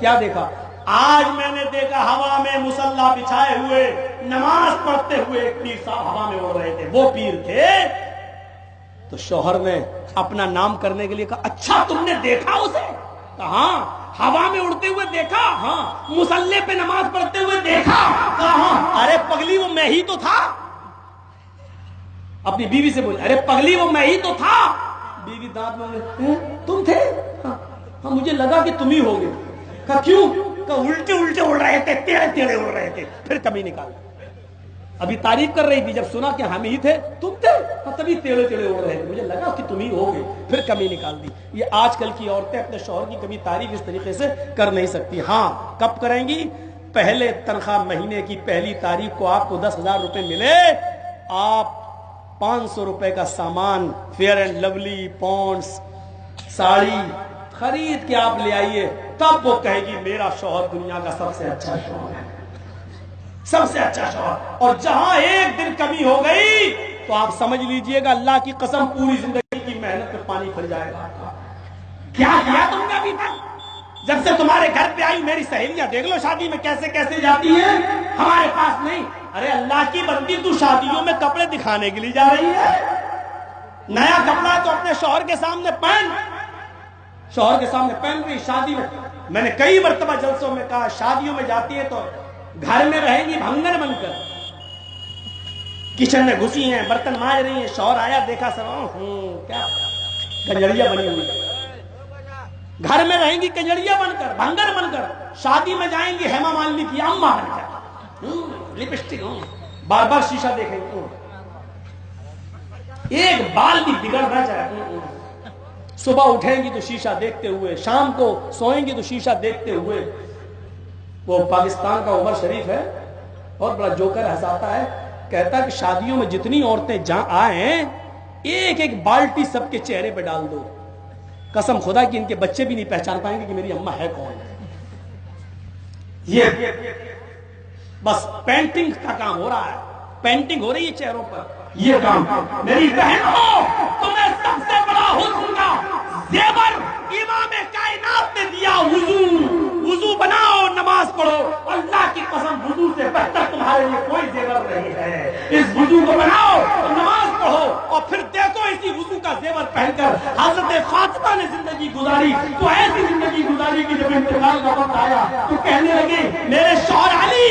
کیا دیکھا؟ آج میں نے دیکھا ہوا میں مصلی بچھائے ہوئے نماز پڑھتے ہوئے ایک پیر صاحب ہوا میں اڑ رہے تھے. وہ پیر تھے. تو شوہر نے اپنا نام کرنے کے لیے کہا اچھا تم نے دیکھا اسے؟ ہاں. ہوا میں اڑتے ہوئے دیکھا؟ ہاں. مصلی پہ نماز پڑھتے ہوئے دیکھا؟ ہاں. ارے پگلی وہ میں ہی تو تھا. اپنی بیوی سے بولے ارے پگلی وہ میں ہی تو تھا. بیوی دانت میں تم تھے؟ ہاں مجھے لگا کہ تم ہی ہوگے. کہا کیوں؟ کہا الٹے الٹے اڑ رہے تھے، ٹیڑے ٹیڑے اڑ رہے تھے. پھر کمی نکال. ابھی تعریف کر رہی تھی، جب سنا کہ ہم ہی تھے تم تھے تبھی ٹیڑے ٹیڑے اڑ رہے تھے، مجھے لگا کہ تم ہی ہوگے. پھر کمی نکال دی. یہ آج کل کی عورتیں اپنے شوہر کی کبھی تعریف اس طریقے سے کر نہیں سکتی. ہاں کب کریں گی؟ پہلے تنخواہ مہینے کی پہلی تاریخ کو آپ کو 10,000 روپے ملے، آپ 500 روپے کا سامان fair and lovely, Ponds, sari خرید کے آپ لے آئیے، تب وہ کہے گی میرا شوہر دنیا کا سب سے اچھا شوہر ہے، سب سے اچھا شوہر. اور جہاں ایک دن کمی ہو گئی تو آپ سمجھ لیجئے گا اللہ کی قسم پوری زندگی کی محنت پہ پانی پھر جائے گا. کیا کیا تم نے ابھی تک؟ جب سے تمہارے گھر پہ آئی میری سہیلیاں دیکھ لو شادی میں کیسے کیسے جاتی ہیں، ہمارے پاس نہیں. ارے اللہ کی بندی تو شادیوں میں کپڑے دکھانے کے لیے جا رہی ہے. نیا کپڑا تو اپنے شوہر کے سامنے پہن، شوہر کے سامنے پہن رہی. شادی میں نے کئی مرتبہ جلسوں میں کہا شادیوں میں جاتی ہے تو گھر میں رہیں گی بھنگر بن کر، کچن میں گھسی ہیں برتن مانج رہی ہیں. شوہر آیا دیکھا سب کیا کنجڑیا بنی ہوئی. گھر میں رہیں گی کنجڑیا بن کر، بھنگر بن کر. شادی میں جائیں گی ہیما مالنی کی اماں بن کر، لپسٹک بار بار شیشہ دیکھیں گے، ایک بال بھی بگڑ نہ جائے. صبح اٹھیں گی تو شیشہ دیکھتے ہوئے، شام کو سوئیں گی تو شیشہ دیکھتے ہوئے. وہ پاکستان کا عمر شریف ہے، بہت بڑا جوکر ہنساتا ہے، کہتا ہے کہ شادیوں میں جتنی عورتیں جہاں آئیں ایک ایک بالٹی سب کے چہرے پہ ڈال دو، قسم خدا کی ان کے بچے بھی نہیں پہچان پائیں گے کہ میری اماں ہے کون. یہ بس پینٹنگ کا کام ہو رہا ہے، پینٹنگ ہو رہی ہے چہروں پر. یہ کام میری بہنوں تمہیں سب سے بڑا حسن کا زیور امام کائنات نے دیا. وضو بناؤ، نماز پڑھو. اللہ کی قسم وضو سے بہتر تمہارے لیے کوئی زیور نہیں ہے. اس وضو کو بناؤ، نماز پڑھو، اور پھر دیکھو اسی وضو کا زیور پہن کر حضرت فاطمہ نے زندگی گزاری. تو ایسی زندگی گزاری کہ جب انتقال کا وقت آیا تو کہنے لگے میرے شوہر علی،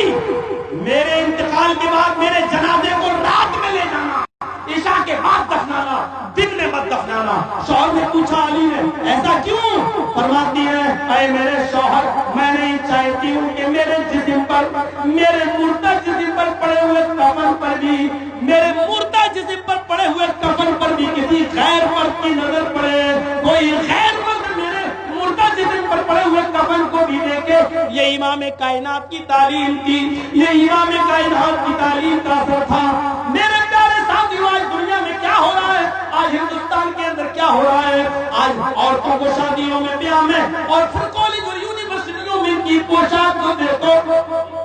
میرے انتقال کے بعد میرے جنازے کو رات میں لے جانا، عشاء کے بعد دفنانا، دن میں مت دفنانا. شوہر نے پوچھا علی نے ایسا کیوں؟ فرماتی ہے اے میرے شوہر میں نہیں چاہتی ہوں کہ میرے جسم پر، میرے مردہ جسم پر پڑے ہوئے کفن پر بھی، میرے مردہ جسم پر پڑے ہوئے کفن پر بھی کسی غیر مرد کی نظر پڑے، کوئی غیر مرد میرے مردہ جسم پر پڑے ہوئے کفن کو بھی دیکھے. یہ امام کائنات کی تعلیم تھی، یہ امام کائنات کی تعلیم کا اثر تھا. میرے پیارے ساتھیو آج دنیا میں کیا ہو رہا ہے، آج ہندوستان کے اندر کیا ہو رہا ہے؟ آج عورتوں کو شادیوں میں، بیاہ میں اور پھر کالج اور یونیورسٹیوں میں ان کی پوشاک کو دیکھو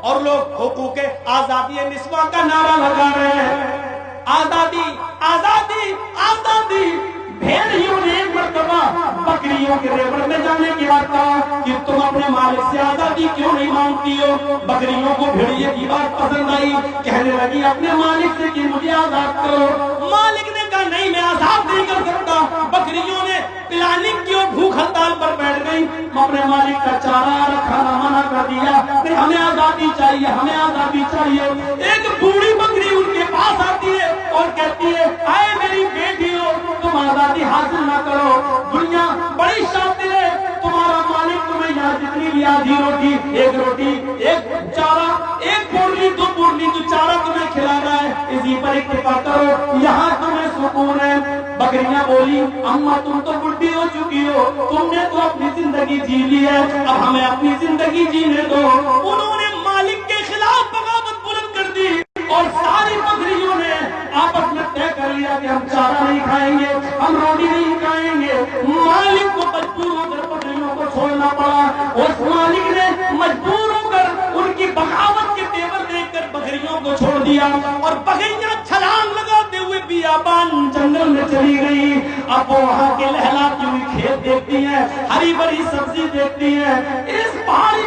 اور لوگ حقوق آزادی نسواں کا نعرہ لگا رہے ہیں. آزادی آزادی آزادی. بھیڑیوں نے ایک مرتبہ بکریوں کے ریوڑ میں جانے کے بعد کہا کہ تم اپنے مالک سے آزادی کیوں نہیں مانگتی ہو؟ بکریوں کو بھیڑیے کی بات پسند آئی، کہنے لگی اپنے مالک سے کہ مجھے آزاد کرو. مالک نے کہا نہیں میں آزاد نہیں کر سکتا. بکریوں نے پلاننگ کی اور بھوک ہڑتال پر بیٹھ گئی. اپنے مالک کا چارہ رکھنا منع کر دیا کہ ہمیں آزادی چاہیے، ہمیں آزادی چاہیے. ایک بوڑھی بکری ان کے پاس آتی ہے اور کہتی ہے اے میری بیٹیوں تم آزادی حاصل نہ کرو، دنیا بڑی شاطر ہے، تمہارا مالک تمہیں یہاں جتنی بھی آدھی روٹی، ایک روٹی، ایک چارہ، ایک پورلی، دو پورلی جو چارہ تمہیں کھلانا ہے اسی پر اکتفا کرو، یہاں تمہیں سکون ہے. بکریاں بولی اماں تم تو بڈھی ہو چکی ہو، تم نے تو اپنی زندگی جی لی ہے، اب ہمیں اپنی زندگی جینے دو. انہوں نے مالک کے خلاف بغاوت بلند کر دی اور ساری بکریوں نے آپس میں طے کر لیا کہ ہم چارہ نہیں کھائیں گے، ہم روٹی نہیں کھائیں گے. مالک کو مجبور ہو کر بکریوں کو چھوڑنا پڑا. اس مالک نے مجبور ہو کر ان کی بغاوت کے تیور دیکھ کر بکریوں کو چھوڑ دیا اور بکریاں چھلانگ لگاتے ہوئے بیابان جنگل میں چلی گئی. اب وہ وہاں کے لہلاتی ہوئی کھیت دیکھتی ہیں، ہری بھری سبزی دیکھتی ہیں. اس پہاڑی